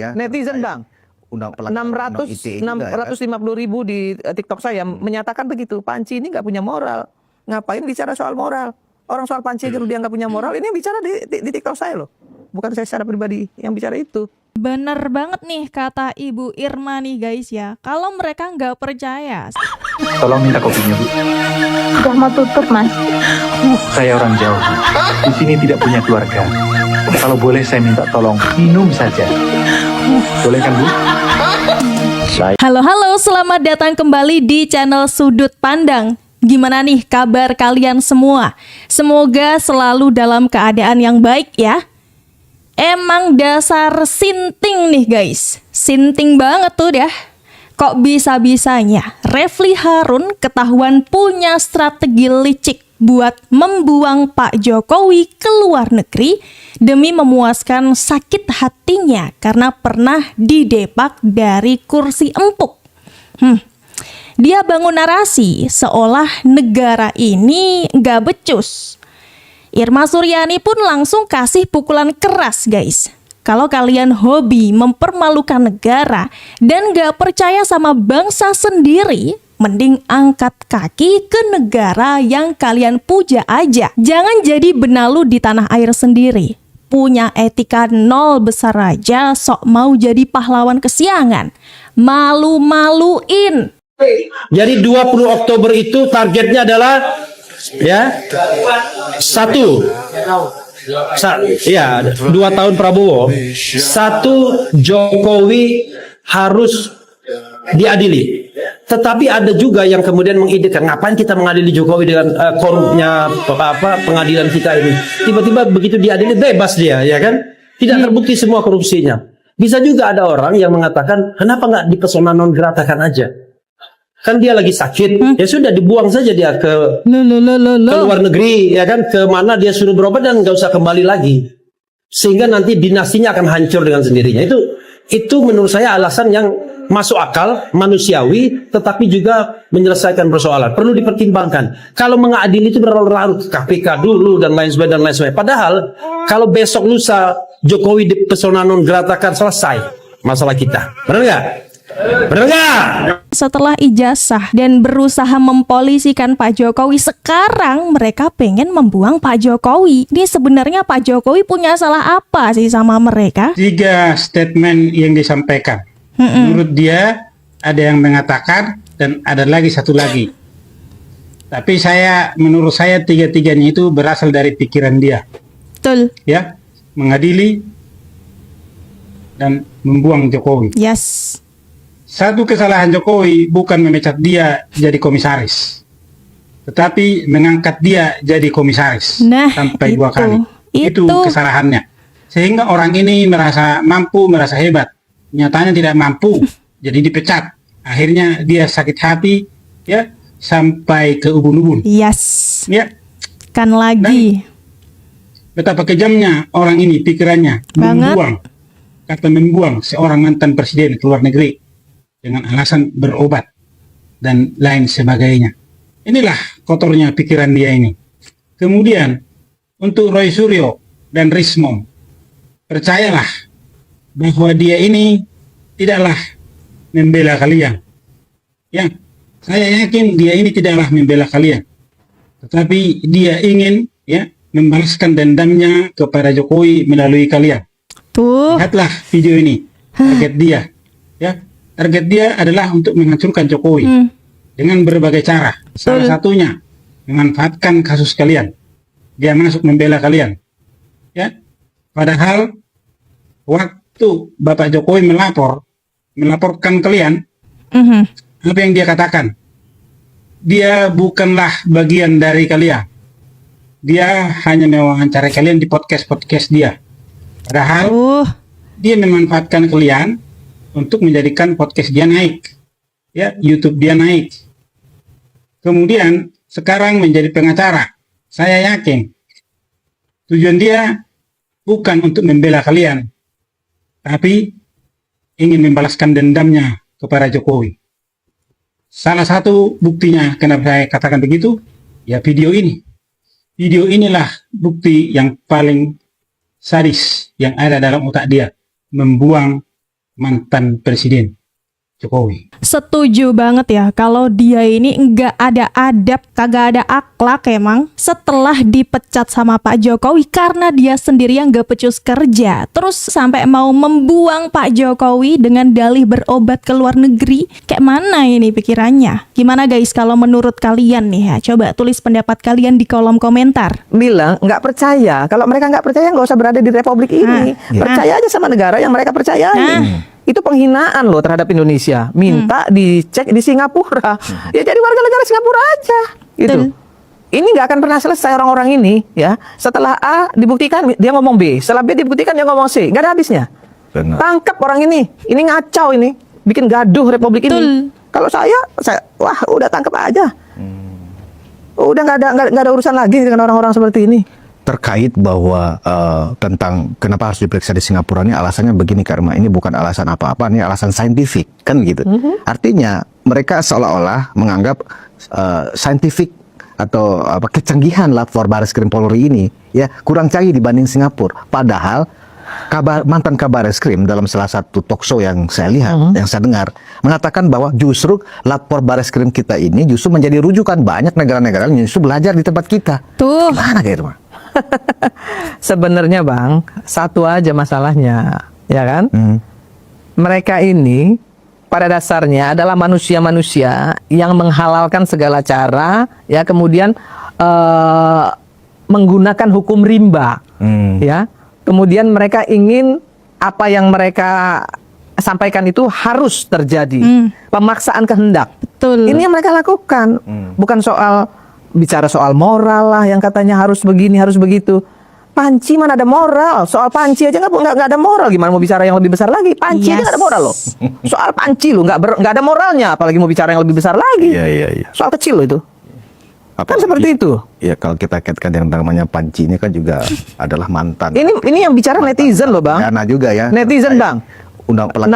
Ya, Netizen Bang, undang pelaksanaan undang ITE juga, 650.000 di TikTok saya menyatakan begitu. Panci ini nggak punya moral. Ngapain bicara soal moral? Orang soal Panci aja dia nggak punya moral. Ini yang bicara di TikTok saya loh. Bukan saya secara pribadi yang bicara itu. Bener banget nih kata Ibu Irma nih guys ya. Kalau mereka nggak percaya. Tolong minta kopinya, Bu. Sudah mau tutup, Mas. Saya orang jauh. Di sini tidak punya keluarga. Kalau boleh saya minta tolong minum saja. Boleh kan, Bu? Halo, selamat datang kembali di channel Sudut Pandang. Gimana nih kabar kalian semua? Semoga selalu dalam keadaan yang baik ya. Emang dasar sinting nih guys. Sinting banget tuh dah. Kok bisa-bisanya Refly Harun ketahuan punya strategi licik buat membuang Pak Jokowi ke luar negeri demi memuaskan sakit hatinya karena pernah didepak dari kursi empuk. Dia bangun narasi seolah negara ini gak becus. Irma Suryani pun langsung kasih pukulan keras guys. Kalau kalian hobi mempermalukan negara dan gak percaya sama bangsa sendiri, mending angkat kaki ke negara yang kalian puja aja. Jangan jadi benalu di tanah air sendiri. Punya etika nol besar aja sok mau jadi pahlawan kesiangan. Malu-maluin. Jadi 20 Oktober itu targetnya adalah ya 2 tahun Prabowo, 1 Jokowi harus diadili. Tetapi ada juga yang kemudian mengidekan ngapain kita mengadili Jokowi dengan korupnya pengadilan kita ini. Tiba-tiba begitu diadili bebas dia, ya kan? Tidak terbukti semua korupsinya. Bisa juga ada orang yang mengatakan kenapa nggak di persona non gratakan aja? Kan dia lagi sakit, ya sudah dibuang saja dia ke luar negeri, ya kan, ke mana dia suruh berobat dan nggak usah kembali lagi, sehingga nanti dinastinya akan hancur dengan sendirinya. Itu menurut saya alasan yang masuk akal, manusiawi, tetapi juga menyelesaikan persoalan. Perlu dipertimbangkan. Kalau mengadili itu berlarut-larut KPK dulu dan lain sebagainya. Padahal kalau besok lusa Jokowi di persona non grata kan selesai masalah kita, benar nggak? Benar nggak? Setelah ijazah dan berusaha mempolisikan Pak Jokowi, sekarang mereka pengen membuang Pak Jokowi. Ini sebenarnya Pak Jokowi punya salah apa sih sama mereka? 3 statement yang disampaikan. Menurut dia ada yang mengatakan dan ada lagi satu lagi. Tapi menurut saya 3-tiganya itu berasal dari pikiran dia. Betul. Ya, mengadili dan membuang Jokowi. Yes. Satu kesalahan Jokowi bukan memecat dia jadi komisaris, tetapi mengangkat dia jadi komisaris sampai 2 kali. Itu kesalahannya. Sehingga orang ini merasa mampu, merasa hebat. Nyatanya tidak mampu, jadi dipecat. Akhirnya dia sakit hati, ya, sampai ke ubun-ubun. Yes. Ya. Kan lagi. Betapa kejamnya orang ini pikirannya, membuang seorang mantan presiden ke luar negeri dengan alasan berobat dan lain sebagainya. Inilah kotornya pikiran dia ini. Kemudian untuk Roy Suryo dan Rismon, percayalah bahwa dia ini tidaklah membela kalian. Ya, saya yakin dia ini tidaklah membela kalian, tetapi dia ingin membalaskan dendamnya kepada Jokowi melalui kalian. Tuh. Lihatlah video ini. Target dia, ya. Target dia adalah untuk menghancurkan Jokowi dengan berbagai cara. Salah satunya memanfaatkan kasus kalian. Dia masuk membela kalian. Ya. Padahal waktu Bapak Jokowi melaporkan kalian, apa yang dia katakan? Dia bukanlah bagian dari kalian. Dia hanya mewawancarai kalian di podcast dia. Padahal dia memanfaatkan kalian untuk menjadikan podcast dia naik, ya, YouTube dia naik. Kemudian sekarang menjadi pengacara. Saya yakin tujuan dia bukan untuk membela kalian, tapi ingin membalaskan dendamnya kepada Jokowi. Salah satu buktinya kenapa saya katakan begitu, ya video ini. Video inilah bukti yang paling sadis yang ada dalam otak dia, membuang mantan Presiden Jokowi. Setuju banget ya, kalau dia ini nggak ada adab, kagak ada akhlak emang setelah dipecat sama Pak Jokowi karena dia sendiri yang nggak becus kerja. Terus sampai mau membuang Pak Jokowi dengan dalih berobat ke luar negeri. Kayak mana ini pikirannya? Gimana guys kalau menurut kalian nih ya? Coba tulis pendapat kalian di kolom komentar. Bilang nggak percaya. Kalau mereka nggak percaya nggak usah berada di republik ini. Percaya aja sama negara yang mereka percayai. Itu penghinaan loh terhadap Indonesia. Minta dicek di Singapura. Ya jadi warga negara Singapura aja. Gitu. Betul. Ini nggak akan pernah selesai orang-orang ini ya. Setelah A dibuktikan dia ngomong B, setelah B dibuktikan dia ngomong C. Nggak ada habisnya. Benar. Tangkap orang ini. Ini ngacau ini. Bikin gaduh republik ini. Kalau saya wah udah tangkap aja. Udah nggak ada urusan lagi dengan orang-orang seperti ini. Terkait bahwa tentang kenapa harus diperiksa di Singapura ini alasannya begini, karena ini bukan alasan apa-apa, ini alasan saintifik kan gitu. Artinya mereka seolah-olah menganggap saintifik atau kecanggihan lapor Bareskrim Polri ini ya kurang canggih dibanding Singapura. Padahal mantan Kabareskrim dalam salah satu talk show yang saya lihat, yang saya dengar, mengatakan bahwa justru lapor Bareskrim kita ini justru menjadi rujukan banyak negara-negara yang justru belajar di tempat kita. Tuh. Mana kayak itu, Bang? Sebenarnya Bang, satu aja masalahnya, ya kan? Mereka ini pada dasarnya adalah manusia-manusia yang menghalalkan segala cara, ya kemudian menggunakan hukum rimba, ya. Kemudian mereka ingin apa yang mereka sampaikan itu harus terjadi, pemaksaan kehendak. Betul. Ini yang mereka lakukan, bukan bicara soal moral lah yang katanya harus begini harus begitu. Panci mana ada moral? Soal panci aja nggak ada moral. Gimana mau bicara yang lebih besar lagi? Panci aja nggak ada moral loh. Soal panci loh nggak ada moralnya, apalagi mau bicara yang lebih besar lagi. Iya. Soal kecil loh itu. Kan seperti itu. Ya kalau kita kaitkan yang namanya Panci ini kan juga adalah mantan. Ini yang bicara netizen loh Bang. Dana juga ya. Netizen Bang. 650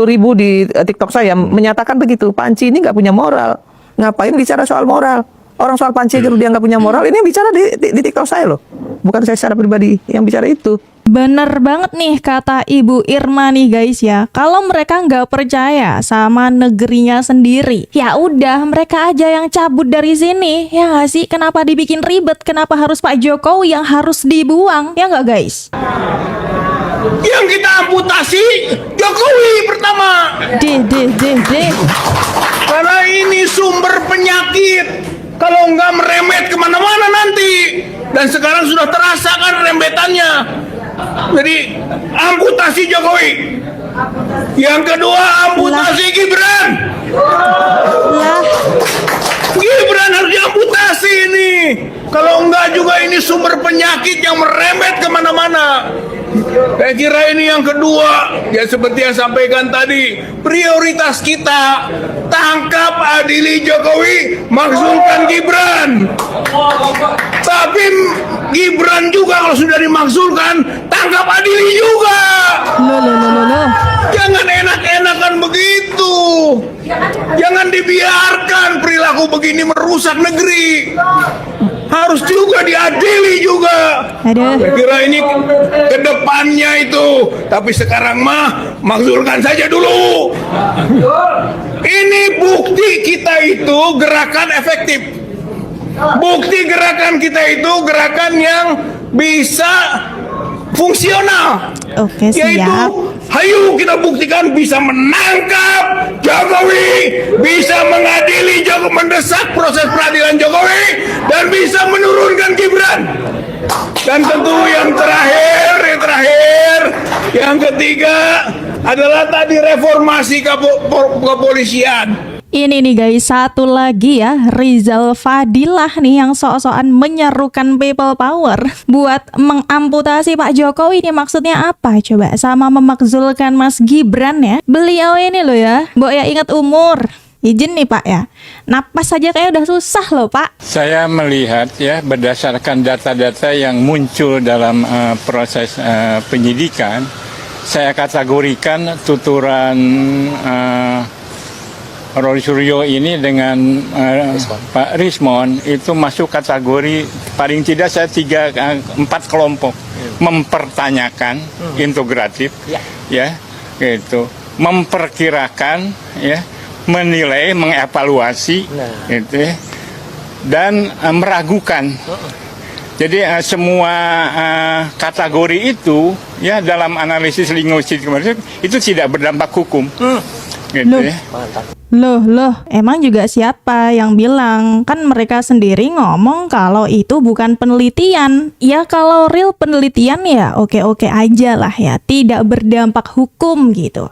ribu di TikTok saya menyatakan begitu. Panci ini nggak punya moral. Ngapain bicara soal moral? Orang soal Panci aja dia nggak punya moral. Ini yang bicara di TikTok saya loh. Bukan saya secara pribadi yang bicara itu. Bener banget nih kata Ibu Irma nih guys ya. Kalau mereka nggak percaya sama negerinya sendiri, ya udah mereka aja yang cabut dari sini. Ya nggak sih? Kenapa dibikin ribet? Kenapa harus Pak Jokowi yang harus dibuang? Ya nggak guys? Yang kita amputasi Jokowi pertama. Karena ini sumber penyakit. Kalau nggak meremet kemana-mana nanti. Dan sekarang sudah terasa kan rembetannya. Jadi amputasi Jokowi. Yang kedua amputasi Gibran. Gibran harus diamputasi ini. Kalau enggak juga ini sumber penyakit yang merembet kemana-mana. Saya kira ini yang kedua, ya seperti yang sampaikan tadi, prioritas kita tangkap adili Jokowi, makzulkan Gibran. Tapi Gibran juga kalau sudah dimakzulkan, tangkap adili juga. Jangan enak-enakan begitu. Jangan dibiarkan perilaku begini merusak negeri. Harus juga diadili juga. Saya kira ini kedepannya itu. Tapi sekarang mah makzulkan saja dulu. Ini bukti kita itu gerakan efektif. Bukti gerakan kita itu gerakan yang bisa fungsional. Oke, yaitu siap. hayu kita buktikan bisa menangkap Jokowi, bisa mengadili Jokowi, mendesak proses peradilan Jokowi, dan bisa menurunkan Gibran. Dan tentu yang terakhir, yang ketiga adalah tadi reformasi kepolisian. Ini nih guys, satu lagi ya, Rizal Fadilah nih yang sok-sokan menyerukan people power buat mengamputasi Pak Jokowi. Ini maksudnya apa coba? Sama memakzulkan Mas Gibran ya. Beliau ini loh ya, Mbok ya ingat umur. Izin nih Pak ya, napas saja kayak udah susah loh Pak. Saya melihat ya berdasarkan data-data yang muncul dalam proses penyidikan, saya kategorikan tuturan Roy Suryo ini dengan Pak Rismon itu masuk kategori paling tidak saya 4 kelompok. mempertanyakan, integratif, ya, gitu, memperkirakan, ya, menilai, mengevaluasi, gitu, ya, dan meragukan. Jadi semua kategori itu, ya, dalam analisis linguistik itu tidak berdampak hukum, gitu, ya. Loh, emang juga siapa yang bilang? Kan mereka sendiri ngomong kalau itu bukan penelitian. Ya kalau real penelitian ya oke-oke aja lah ya, tidak berdampak hukum gitu.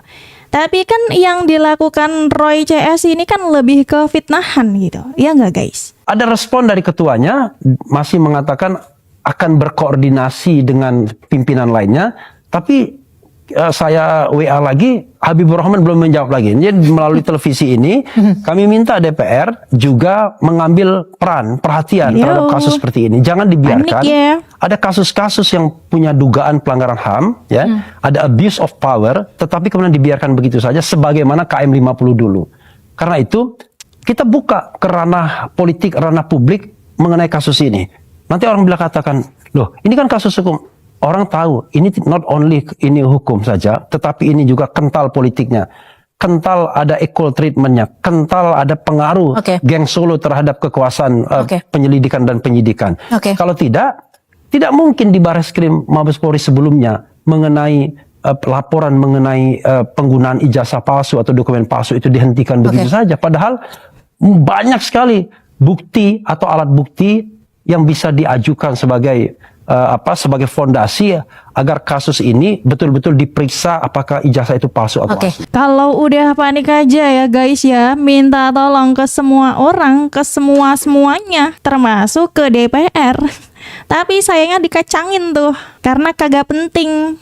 Tapi kan yang dilakukan Roy CS ini kan lebih ke fitnahan gitu. Ya nggak guys? Ada respon dari ketuanya, masih mengatakan akan berkoordinasi dengan pimpinan lainnya, tapi saya WA lagi, Habibur Rahman belum menjawab lagi. Jadi melalui televisi ini, kami minta DPR juga mengambil peran, perhatian terhadap kasus seperti ini. Jangan dibiarkan. Panik ya. Ada kasus-kasus yang punya dugaan pelanggaran HAM, ya, ada abuse of power, tetapi kemudian dibiarkan begitu saja, sebagaimana KM 50 dulu. Karena itu, kita buka ke ranah politik, ranah publik mengenai kasus ini. Nanti orang bila katakan, loh, ini kan kasus hukum. Orang tahu, ini not only ini hukum saja, tetapi ini juga kental politiknya. Kental ada equal treatmentnya, kental ada pengaruh geng Solo terhadap kekuasaan penyelidikan dan penyidikan. Kalau tidak mungkin di Barreskrim Mabes Polri sebelumnya mengenai laporan mengenai penggunaan ijazah palsu atau dokumen palsu itu dihentikan begitu saja. Padahal banyak sekali bukti atau alat bukti yang bisa diajukan sebagai sebagai fondasi agar kasus ini betul-betul diperiksa apakah ijazah itu palsu atau asli. Kalau udah panik aja ya guys ya, minta tolong ke semua orang, ke semuanya, termasuk ke DPR. Tapi sayangnya dikacangin tuh, karena kagak penting.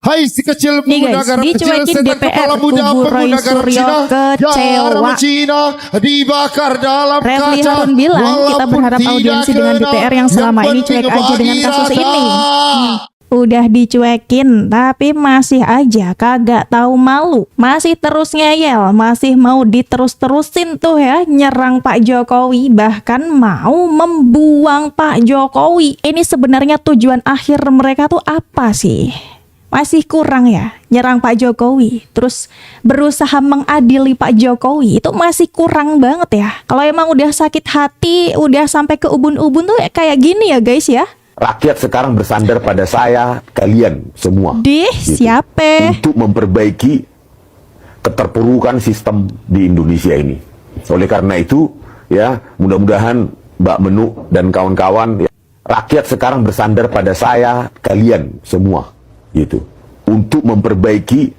Hai si kecil Nih guys, negara kecil dicuekin setan DPR, kepala muda kubu Roy negara Suryo Cina, kecewa. Cina dibakar dalam Refli kaca. Harun bilang, kita Walaupun berharap tidak audiensi dengan kena, DPR yang selama yang ini penting cuek aja dengan bagi kasus rasa. ini. Udah dicuekin, tapi masih aja kagak tahu malu. Masih terus ngeyel, masih mau diterus-terusin tuh ya, nyerang Pak Jokowi, bahkan mau membuang Pak Jokowi. Ini sebenarnya tujuan akhir mereka tuh apa sih? Masih kurang ya, nyerang Pak Jokowi, terus berusaha mengadili Pak Jokowi, itu masih kurang banget ya. Kalau emang udah sakit hati, udah sampai ke ubun-ubun tuh kayak gini ya guys ya. Rakyat sekarang bersandar pada saya, kalian semua. Siapa? Untuk memperbaiki keterpurukan sistem di Indonesia ini. Oleh karena itu, ya, mudah-mudahan Mbak Menuk dan kawan-kawan, ya, rakyat sekarang bersandar pada saya, kalian semua. Gitu, untuk memperbaiki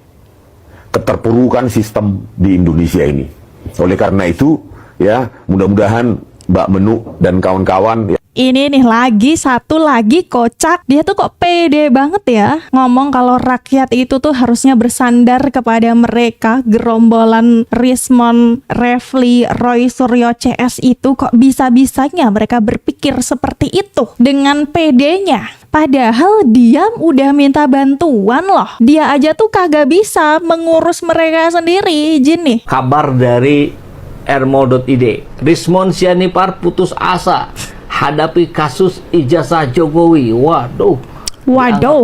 keterpurukan sistem di Indonesia ini. Oleh karena itu, ya, mudah-mudahan Mbak Menuk dan kawan-kawan, ya, Ini nih lagi satu lagi kocak, dia tuh kok pede banget ya ngomong kalau rakyat itu tuh harusnya bersandar kepada mereka. Gerombolan Rismon, Refli, Roy Suryo CS itu kok bisa-bisanya mereka berpikir seperti itu dengan pedenya. Padahal dia udah minta bantuan loh. Dia aja tuh kagak bisa mengurus mereka sendiri. Izin nih. Kabar dari Ermo.id, Rismon Sianipar putus asa hadapi kasus ijazah Jokowi. Waduh,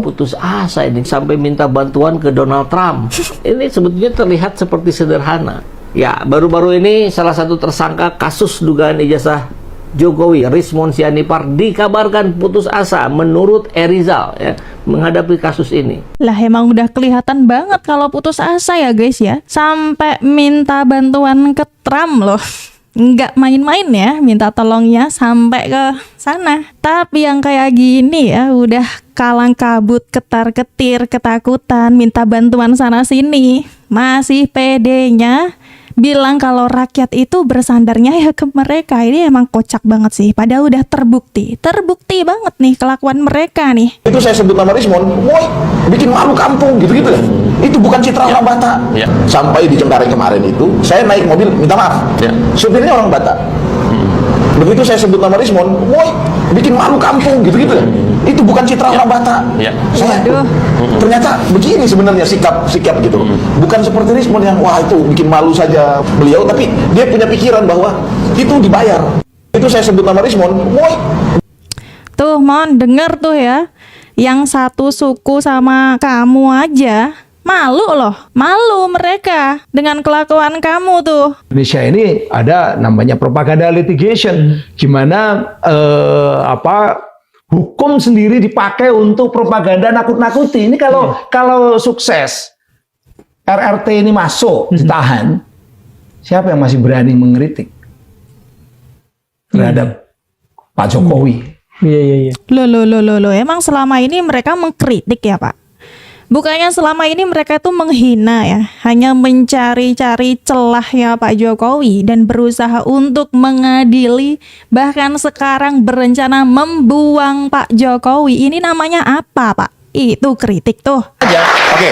putus asa ini sampai minta bantuan ke Donald Trump. Ini sebetulnya terlihat seperti sederhana. Ya, baru-baru ini salah satu tersangka kasus dugaan ijazah Jokowi, Rismon Sianipar, dikabarkan putus asa menurut Erizal ya, menghadapi kasus ini. Lah emang udah kelihatan banget kalau putus asa ya guys ya. Sampai minta bantuan ke Trump loh. Nggak main-main ya, minta tolongnya sampai ke sana. Tapi yang kayak gini ya udah kalang kabut, ketar-ketir, ketakutan, minta bantuan sana sini. Masih pedenya bilang kalau rakyat itu bersandarnya ya ke mereka. Ini emang kocak banget sih. Padahal udah terbukti banget nih kelakuan mereka nih. itu saya sebut nama Rismon, woi, bikin malu kampung gitu-gitu ya. Itu bukan citra orang Batak. Sampai di Cengkareng kemarin itu, saya naik mobil, minta maaf, supirnya orang Batak. Begitu saya sebut nama Rismon, woi, bikin malu kampung gitu-gitu ya. Itu bukan citra orang Batak. Saya ternyata begini sebenarnya sikap gitu. Bukan seperti Rismon yang wah itu bikin malu saja beliau, tapi dia punya pikiran bahwa itu dibayar. Itu saya sebut nama Rismon, woi. Tuh, Mon, denger tuh ya. Yang satu suku sama kamu aja malu loh, malu mereka dengan kelakuan kamu tuh. Indonesia ini ada namanya propaganda litigation, gimana hukum sendiri dipakai untuk propaganda nakut-nakuti. Ini kalau sukses RRT ini masuk ditahan, siapa yang masih berani mengkritik terhadap Pak Jokowi? Iya. Loh, emang selama ini mereka mengkritik ya Pak? Bukannya selama ini mereka tuh menghina ya, hanya mencari-cari celah ya Pak Jokowi dan berusaha untuk mengadili, bahkan sekarang berencana membuang Pak Jokowi. Ini namanya apa Pak? Itu kritik tuh. Oke.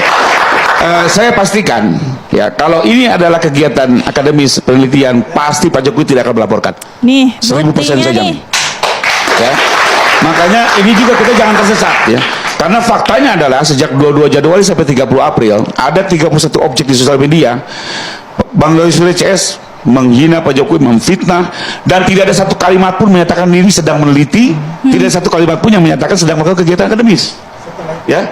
Saya pastikan ya kalau ini adalah kegiatan akademis penelitian pasti Pak Jokowi tidak akan melaporkan. Nih, 1000% buktinya saja. nih. Ya. Makanya ini juga kita jangan tersesat ya. Karena faktanya adalah sejak 22 Januari sampai 30 April ada 31 objek di sosial media. Bang Yusril CS menghina Pak Jokowi, memfitnah, dan tidak ada satu kalimat pun menyatakan diri sedang meneliti, tidak ada satu kalimat pun yang menyatakan sedang melakukan kegiatan akademis. Ya.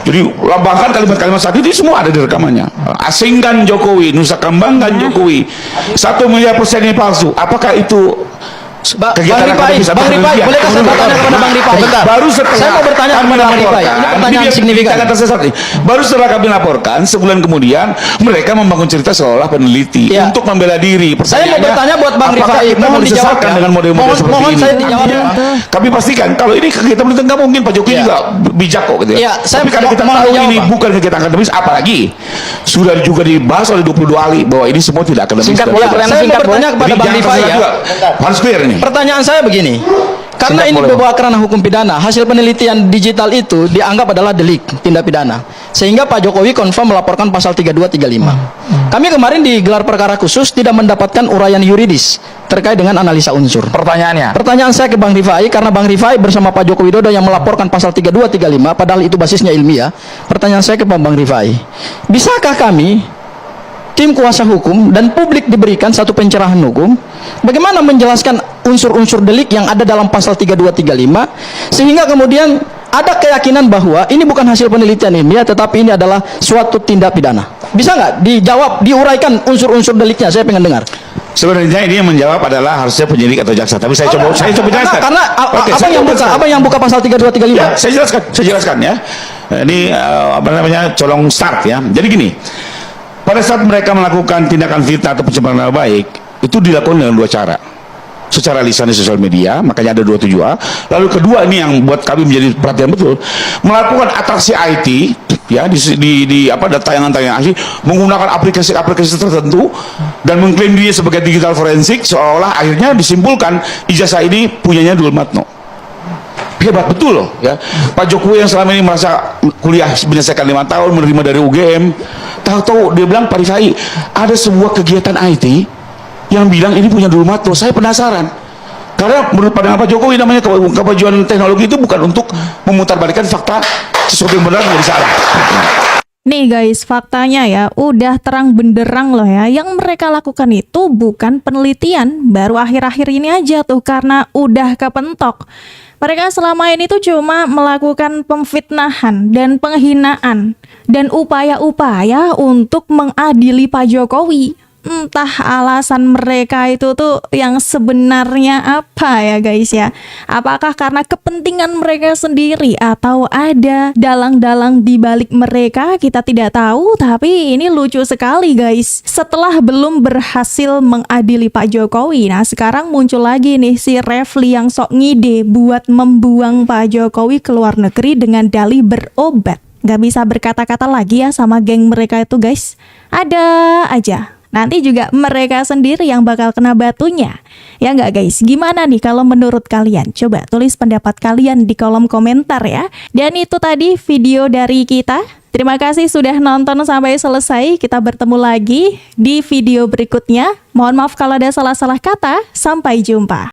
Jadi bahkan kalimat-kalimat saat itu semua ada di rekamannya. Asingkan Jokowi, nusa kembangkan Jokowi, 1 miliar persen ini palsu. Apakah itu kegiatan akademis? Bang Rifai, bolehkah saya bertanya kepada Bang Rifai? Baru setelah saya mau bertanya kepada Bang Rifai. Ini pertanyaan signifikan. Jangan tersesat nih. Baru setelah kami laporkan, sebulan kemudian mereka membangun cerita seolah peneliti untuk membela diri. Saya mau bertanya buat Bang Rifai, mohon dijawab ya. Dengan model-model seperti mohon ini. saya dijawab. Kami pastikan kalau ini kegiatan penelitian nggak mungkin Pak Jokowi juga bijak kok gitu ya. Tapi karena kita tahu ini bukan kegiatan akademis, apalagi sudah juga dibahas oleh 22 ahli bahwa ini semua tidak akademis. Singkat boleh, saya mau bertanya kepada Bang Rifai ya. Harus clear ini. Pertanyaan saya begini, karena ini dibawa ke ranah hukum pidana, hasil penelitian digital itu dianggap adalah delik, tindak pidana, sehingga Pak Jokowi confirm melaporkan pasal 3235. Kami kemarin di gelar perkara khusus tidak mendapatkan uraian yuridis terkait dengan analisa unsur. Pertanyaan saya ke Bang Rifai, karena Bang Rifai bersama Pak Joko Widodo yang melaporkan pasal 3235, padahal itu basisnya ilmiah. Pertanyaan saya ke Bang Rifai, bisakah kami tim kuasa hukum dan publik diberikan satu pencerahan hukum bagaimana menjelaskan unsur-unsur delik yang ada dalam pasal 3235 sehingga kemudian ada keyakinan bahwa ini bukan hasil penelitian ilmiah tetapi ini adalah suatu tindak pidana. Bisa nggak dijawab, diuraikan unsur-unsur deliknya? Saya pengen dengar. Sebenarnya ini yang menjawab adalah harusnya penyidik atau jaksa, tapi saya coba jelaskan. Karena apa yang buka pasal 3235? Ya, saya jelaskan ya. Ini colong start ya. Jadi gini, pada saat mereka melakukan tindakan fitnah atau pencemaran nama baik, itu dilakukan dengan 2 cara. Secara lisan di sosial media, makanya ada 27A. Lalu kedua ini yang buat kami menjadi perhatian betul, melakukan atraksi IT ya di tayangan-tayangan IT menggunakan aplikasi-aplikasi tertentu dan mengklaim diri sebagai digital forensik seolah akhirnya disimpulkan ijazah ini punyanya Dul Matno. Hebat betul loh ya. Pak Jokowi yang selama ini merasa kuliah menyelesaikan 5 tahun menerima dari UGM, tahu-tahu dia bilang Pak Rifai ada sebuah kegiatan IT yang bilang ini punya Dul Matno. Saya penasaran karena menurut pandangan Pak Jokowi namanya kemajuan teknologi itu bukan untuk memutarbalikkan fakta sesuatu yang benar menjadi salah. Nih guys, faktanya ya udah terang benderang loh ya. Yang mereka lakukan itu bukan penelitian, baru akhir-akhir ini aja tuh karena udah kepentok. Mereka selama ini tuh cuma melakukan pemfitnahan dan penghinaan dan upaya-upaya untuk mengadili Pak Jokowi. Entah alasan mereka itu tuh yang sebenarnya apa ya guys ya. Apakah karena kepentingan mereka sendiri atau ada dalang-dalang di balik mereka, kita tidak tahu. Tapi ini lucu sekali guys. Setelah belum berhasil mengadili Pak Jokowi, nah sekarang muncul lagi nih si Refli yang sok ngide buat membuang Pak Jokowi ke luar negeri dengan dalih berobat. Gak bisa berkata-kata lagi ya sama geng mereka itu guys. Ada aja. Nanti juga mereka sendiri yang bakal kena batunya. Ya nggak guys? Gimana nih kalau menurut kalian? Coba tulis pendapat kalian di kolom komentar ya. Dan itu tadi video dari kita. Terima kasih sudah nonton sampai selesai. Kita bertemu lagi di video berikutnya. Mohon maaf kalau ada salah-salah kata. Sampai jumpa.